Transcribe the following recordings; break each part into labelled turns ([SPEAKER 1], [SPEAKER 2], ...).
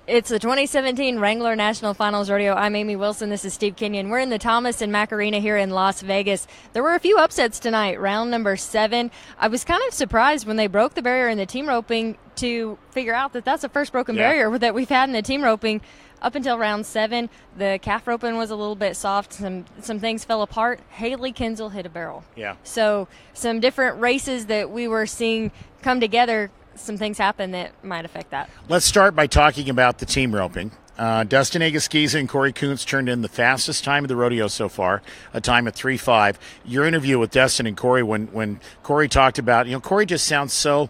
[SPEAKER 1] It's the 2017 Wrangler National Finals Rodeo. I'm Amy Wilson. This is Steve Kenyon. We're in the Thomas and Mack Arena here in Las Vegas. There were a few upsets tonight. Round number 7. I was kind of surprised when they broke the barrier in the team roping to figure out that that's the first broken barrier that we've had in the team roping. Up until round 7, the calf roping was a little bit soft. Some things fell apart. Haley Kinsel hit a barrel.
[SPEAKER 2] Yeah.
[SPEAKER 1] So some different races that we were seeing come together, some things happen that might affect that.
[SPEAKER 2] Let's start by talking about the team roping. Dustin Agaskiza and Corey Kuntz turned in the fastest time of the rodeo so far, a time of 3:05. Your interview with Dustin and Corey, when Corey talked about, Corey just sounds so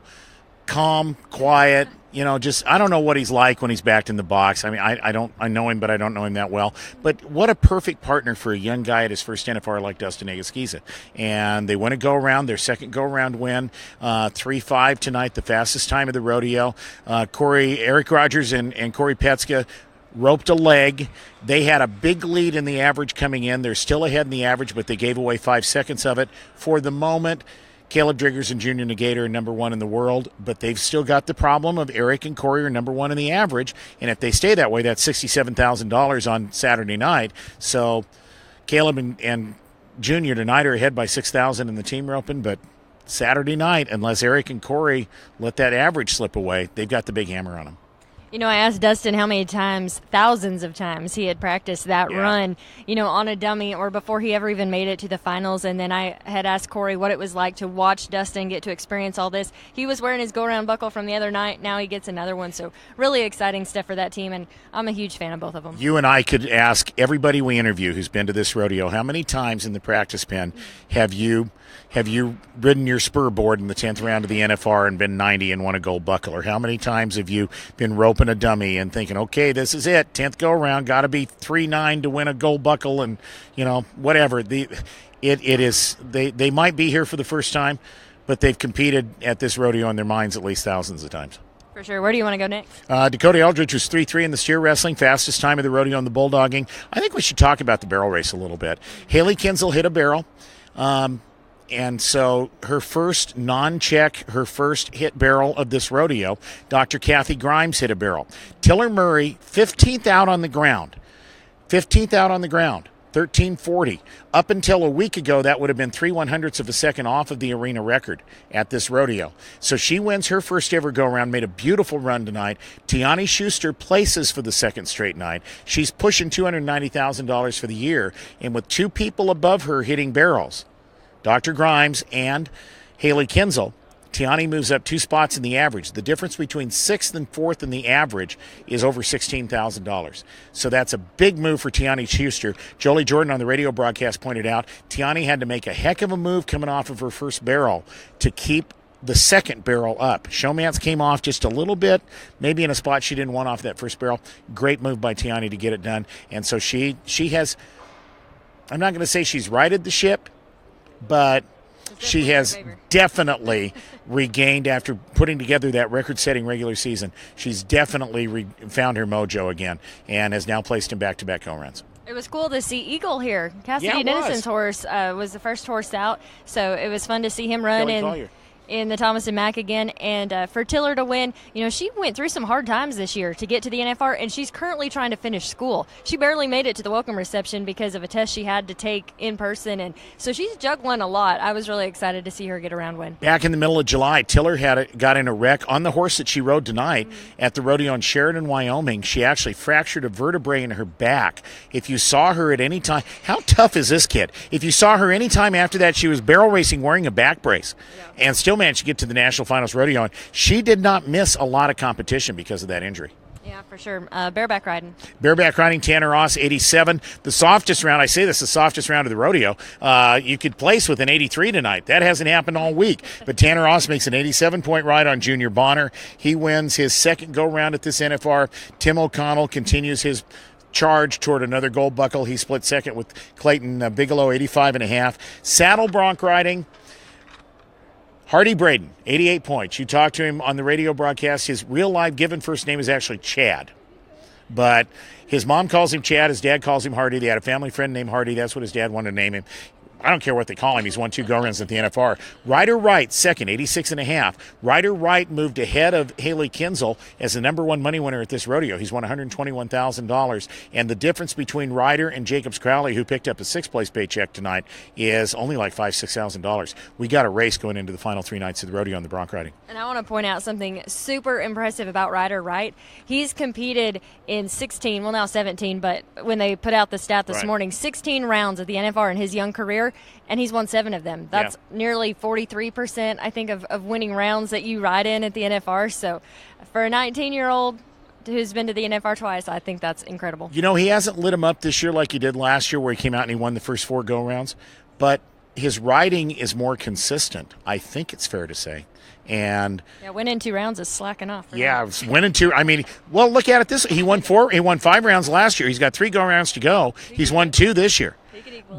[SPEAKER 2] calm, quiet, just I don't know what he's like when he's backed in the box. I mean, I know him, but I don't know him that well. But what a perfect partner for a young guy at his first NFR like Dustin Agaskiza. And they win a go-around, their second go-around win, 3:05 tonight, the fastest time of the rodeo. Eric Rogers and Corey Petska roped a leg. They had a big lead in the average coming in. They're still ahead in the average, but they gave away 5 seconds of it. For the moment, Caleb Driggers and Junior Negator are number 1 in the world, but they've still got the problem of Eric and Corey are number 1 in the average, and if they stay that way, that's $67,000 on Saturday night. So Caleb and Junior tonight are ahead by $6,000 in the team roping, but Saturday night, unless Eric and Corey let that average slip away, they've got the big hammer on them.
[SPEAKER 1] I asked Dustin how many times, thousands of times, he had practiced that run, on a dummy or before he ever even made it to the finals. And then I had asked Corey what it was like to watch Dustin get to experience all this. He was wearing his go-around buckle from the other night. Now he gets another one. So really exciting stuff for that team, and I'm a huge fan of both of them. You
[SPEAKER 2] and I could ask everybody we interview who's been to this rodeo, how many times in the practice pen have you ridden your spur board in the 10th round of the NFR and been 90 and won a gold buckle? Or how many times have you been roping a dummy and thinking, okay, this is it, 10th go-around, got to be 3-9 to win a gold buckle, and, whatever. It is, they might be here for the first time, but they've competed at this rodeo in their minds at least thousands of times.
[SPEAKER 1] For sure. Where do you want to go next?
[SPEAKER 2] Dakota Eldridge was 3-3 in the steer wrestling, fastest time of the rodeo in the bulldogging. I think we should talk about the barrel race a little bit. Haley Kinsel hit a barrel. And so her first non-check, her first hit barrel of this rodeo, Dr. Kathy Grimes hit a barrel. Tiller Murray, 15th out on the ground. 13:40. Up until a week ago, that would have been 3/100ths of a second off of the arena record at this rodeo. So she wins her first ever go-around, made a beautiful run tonight. Tiani Schuster places for the second straight night. She's pushing $290,000 for the year, and with 2 people above her hitting barrels, Dr. Grimes and Haley Kinsel, Tiani moves up 2 spots in the average. The difference between 6th and 4th in the average is over $16,000. So that's a big move for Tiani Schuster. Jolie Jordan on the radio broadcast pointed out Tiani had to make a heck of a move coming off of her first barrel to keep the second barrel up. Showmance came off just a little bit, maybe in a spot she didn't want off that first barrel. Great move by Tiani to get it done. And so she has, I'm not going to say she's righted the ship, but she has definitely regained, after putting together that record-setting regular season, she's definitely found her mojo again and has now placed in back-to-back home runs.
[SPEAKER 1] It was cool to see Eagle here. Cassidy Dennison's horse was the first horse out, so it was fun to see him run in the Thomas and Mack again. And for Tiller to win, she went through some hard times this year to get to the NFR, and she's currently trying to finish school. She barely made it to the welcome reception because of a test she had to take in person, and so she's juggling a lot. I was really excited to see her get a round win.
[SPEAKER 2] Back in the middle of July, Tiller got in a wreck on the horse that she rode tonight at the rodeo in Sheridan, Wyoming. She actually fractured a vertebrae in her back. If you saw her at any time, how tough is this kid? If you saw her any time after that, she was barrel racing wearing a back brace and still managed to get to the National Finals Rodeo. And she did not miss a lot of competition because of that injury.
[SPEAKER 1] Yeah, for sure. Bareback riding.
[SPEAKER 2] Bareback riding, Tanner Ross, 87. The softest round, I say this, the softest round of the rodeo. You could place with an 83 tonight. That hasn't happened all week. But Tanner Ross makes an 87-point ride on Junior Bonner. He wins his second go-round at this NFR. Tim O'Connell continues his charge toward another gold buckle. He split second with Clayton Bigelow, 85.5. Saddle bronc riding, Hardy Braden, 88 points. You talked to him on the radio broadcast. His real live given first name is actually Chad. But his mom calls him Chad. His dad calls him Hardy. They had a family friend named Hardy. That's what his dad wanted to name him. I don't care what they call him. He's won 2 go-rounds at the NFR. Ryder Wright, second, 86.5. Ryder Wright moved ahead of Haley Kinzel as the number 1 money winner at this rodeo. He's won $121,000. And the difference between Ryder and Jacobs Crowley, who picked up a 6th-place paycheck tonight, is only like $5,000-$6,000. We got a race going into the final 3 nights of the rodeo on the bronc riding.
[SPEAKER 1] And I want to point out something super impressive about Ryder Wright. He's competed in 16, well now 17, but when they put out the stat this morning, 16 rounds at the NFR in his young career, and he's won 7 of them. That's nearly 43%, I think, of winning rounds that you ride in at the NFR. So for a 19-year-old who's been to the NFR twice, I think that's incredible.
[SPEAKER 2] You know, he hasn't lit him up this year like he did last year where he came out and he won the first 4 go-rounds, but his riding is more consistent, I think it's fair to say. And
[SPEAKER 1] winning 2 rounds is slacking off.
[SPEAKER 2] Winning 2. I mean, well, look at it he won 5 rounds last year. He's got 3 go-rounds to go. He's won 2 this year.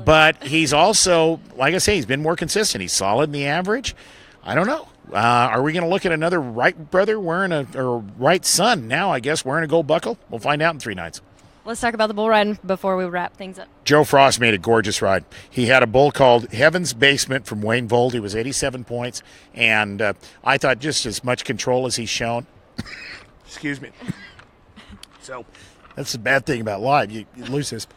[SPEAKER 2] But he's also, like I say, he's been more consistent. He's solid in the average. I don't know. Are we going to look at another Wright brother or Wright son now, I guess, wearing a gold buckle? We'll find out in 3 nights.
[SPEAKER 1] Let's talk about the bull riding before we wrap things up.
[SPEAKER 2] Joe Frost made a gorgeous ride. He had a bull called Heaven's Basement from Wayne Vold. He was 87 points, and I thought just as much control as he's shown. Excuse me. So that's the bad thing about live. You lose this.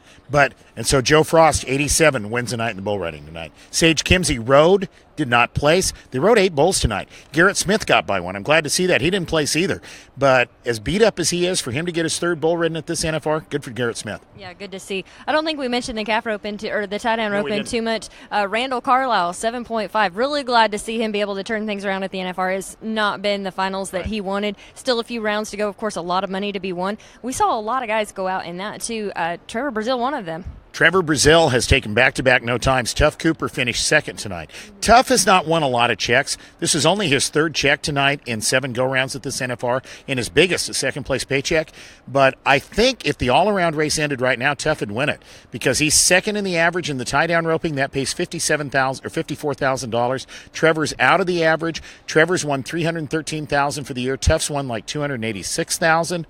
[SPEAKER 2] And so Joe Frost, 87, wins the night in the bull riding tonight. Sage Kimsey rode, did not place. They rode 8 bulls tonight. Garrett Smith got by one. I'm glad to see that. He didn't place either. But as beat up as he is, for him to get his 3rd bull ridden at this NFR, good for Garrett Smith.
[SPEAKER 1] Yeah, good to see. I don't think we mentioned the calf rope or the tie-down rope too much. Randall Carlisle, 7.5. Really glad to see him be able to turn things around at the NFR. Has not been the finals that he wanted. Still a few rounds to go. Of course, a lot of money to be won. We saw a lot of guys go out in that too. Trevor Brazil, one of them.
[SPEAKER 2] Trevor Brazil has taken back-to-back no times. Tuff Cooper finished 2nd tonight. Tuff has not won a lot of checks. This is only his 3rd check tonight in 7 go-rounds at this NFR, and his biggest, a 2nd-place paycheck. But I think if the all-around race ended right now, Tuff would win it because he's 2nd in the average in the tie-down roping. That pays $57,000 or $54,000. Trevor's out of the average. Trevor's won $313,000 for the year. Tuff's won like $286,000,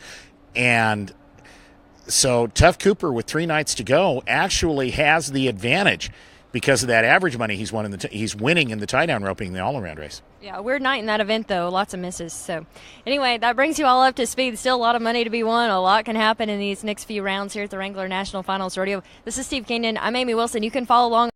[SPEAKER 2] and so Tuff Cooper, with 3 nights to go, actually has the advantage because of that average money he's won he's winning in the tie-down roping in the all-around race.
[SPEAKER 1] Yeah, weird night in that event, though. Lots of misses. So, anyway, that brings you all up to speed. Still a lot of money to be won. A lot can happen in these next few rounds here at the Wrangler National Finals Rodeo. This is Steve Kenyon. I'm Amy Wilson. You can follow along